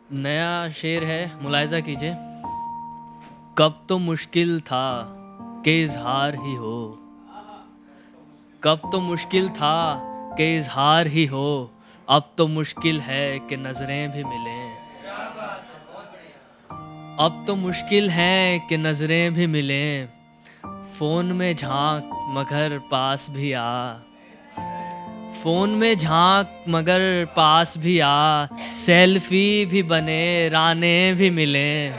नया शेर है, मुलाहिजा कीजिए। कब तो मुश्किल था कि इजहार ही हो, कब तो मुश्किल था कि इजहार ही हो, अब तो मुश्किल है कि नजरें भी मिलें। अब तो मुश्किल है कि नजरें भी मिलें, फोन में झांक मगर पास भी आ, फोन में झांक मगर पास भी आ, सेल्फी भी बने राने भी मिलें।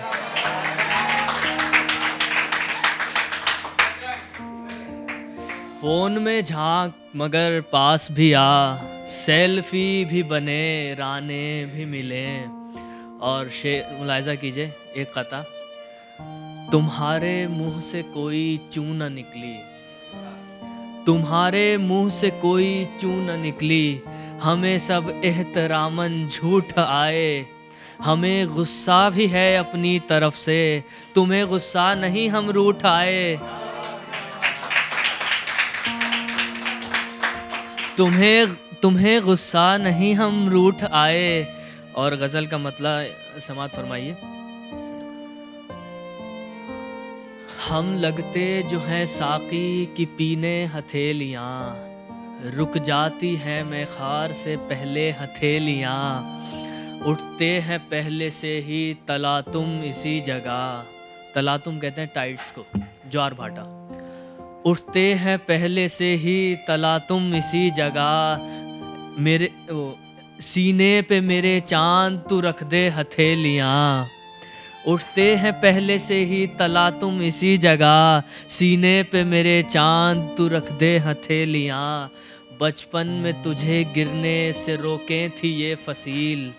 फोन में झांक मगर पास भी आ, सेल्फी भी बने राने भी मिलें। और शेर मुलाहिजा कीजिए, एक कता। तुम्हारे मुंह से कोई चू न निकली, तुम्हारे मुंह से कोई चू न निकली, हमें सब एहतरामन झूठ आए। हमें गुस्सा भी है अपनी तरफ से, तुम्हें गुस्सा नहीं हम रूठ आए। तुम्हें तुम्हें गुस्सा नहीं हम रूठ आए। और गज़ल का मतलब समात फरमाइए। हम लगते जो हैं साकी की पीने हथेलियाँ, रुक जाती हैं मैख़ार से पहले हथेलियाँ, उठते हैं पहले से ही तलातुम इसी जगह। तलातुम कहते हैं टाइट्स को, ज्वार भाटा। उठते हैं पहले से ही तलातुम इसी जगह, मेरे सीने पे मेरे चांद तू रख दे हथेलियाँ। उठते हैं पहले से ही तला तुम इसी जगह, सीने पे मेरे चांद तू रख दे हथेलियाँ। बचपन में तुझे गिरने से रोके थी ये फसील,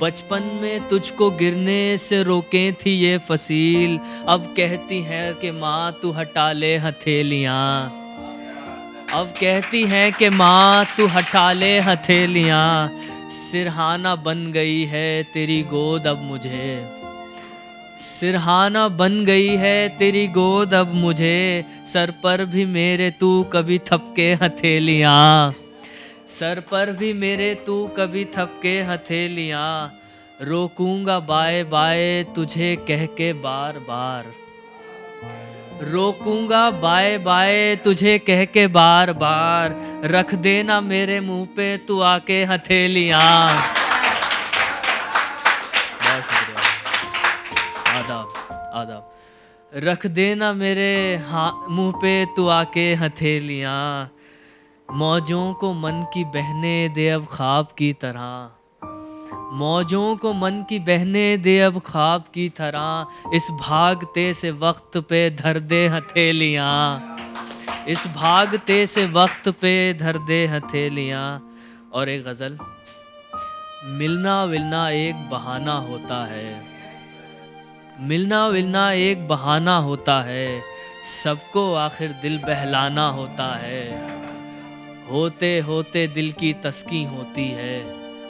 बचपन में तुझको गिरने से रोके थी ये फसील, अब कहती है कि माँ तू हटा ले हथेलियाँ। अब कहती है कि माँ तू हटा ले हथेलियाँ, सिरहाना बन गई है तेरी गोद अब मुझे, सिरहाना बन गई है तेरी गोद अब मुझे, सर पर भी मेरे तू कभी थपके हथेलियाँ, सर पर भी मेरे तू कभी थपके हथेलियाँ। रोकूंगा बाय बाय तुझे कह के बार बार, रोकूंगा बाय बाय तुझे कह के बार बार, रख देना मेरे मुंह पे तू आके हथेलियाँ। बहुत शुक्रिया, आदाब आदाब। रख देना मेरे मुंह पे तू आके हथेलियाँ, मौजों को मन की बहने दे अब ख्वाब की तरह, मौजों को मन की बहने दे अब ख्वाब की तरह, इस भागते से वक्त पे धर दे हथेलियाँ, इस भागते से वक्त पे धर दे हथेलियाँ। और एक गज़ल। मिलना विलना एक बहाना होता है, मिलना विलना एक बहाना होता है, सबको आखिर दिल बहलाना होता है। होते होते दिल की तस्की होती है,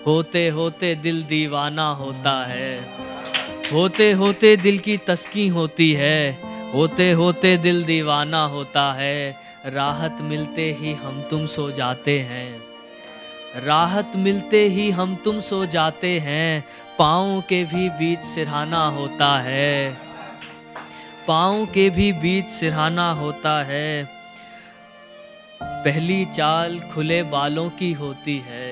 होते होते दिल दीवाना होता है, होते होते दिल की तस्की होती है, होते होते दिल दीवाना होता है। राहत मिलते ही हम तुम सो जाते हैं, राहत मिलते ही हम तुम सो जाते हैं, पाँव के भी बीच सिरहाना होता है, पाँव के भी बीच सिरहाना होता है। पहली चाल खुले बालों की होती है,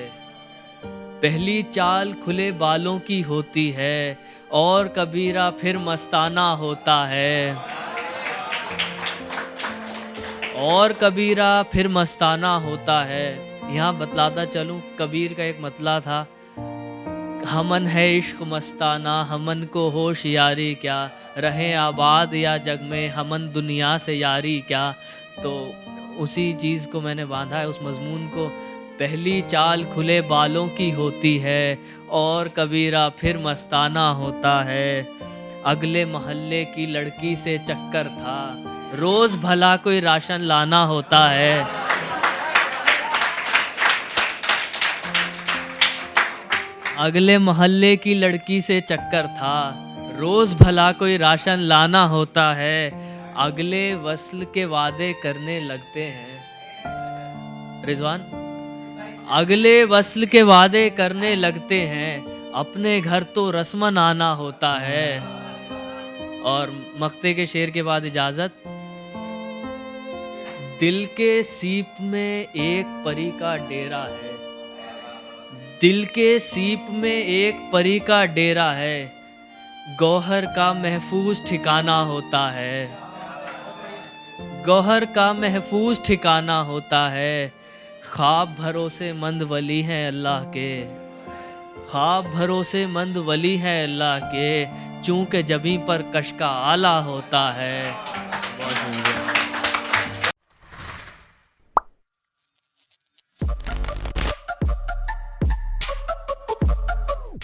पहली चाल खुले बालों की होती है, और कबीरा फिर मस्ताना होता है, और कबीरा फिर मस्ताना होता है। यहाँ बतलाता चलूँ, कबीर का एक मतला था, हमन है इश्क मस्ताना हमन को होश यारी क्या, रहे आबाद या जग में हमन दुनिया से यारी क्या। तो उसी चीज़ को मैंने बांधा है, उस मजमून को। पहली चाल खुले बालों की होती है, और कबीरा फिर मस्ताना होता है। अगले मोहल्ले की लड़की से चक्कर था, रोज़ भला कोई राशन लाना होता है। अगले मोहल्ले की लड़की से चक्कर था, रोज़ भला कोई राशन लाना होता है। अगले वस्ल के वादे करने लगते हैं, रिजवान, अगले वस्ल के वादे करने लगते हैं, अपने घर तो रस्मन आना होता है। और मक्ते के शेर के बाद इजाजत। दिल के सीप में एक परी का डेरा है, दिल के सीप में एक परी का डेरा है, गौहर का महफूज ठिकाना होता है, गौहर का महफूज ठिकाना होता है। ख्वाब भरोसेमंद वली हैं अल्लाह के, ख्वाब भरोसेमंद वली हैं अल्लाह के, चूंकि जबीं पर कश का आला होता है। बहुत शुक्रिया।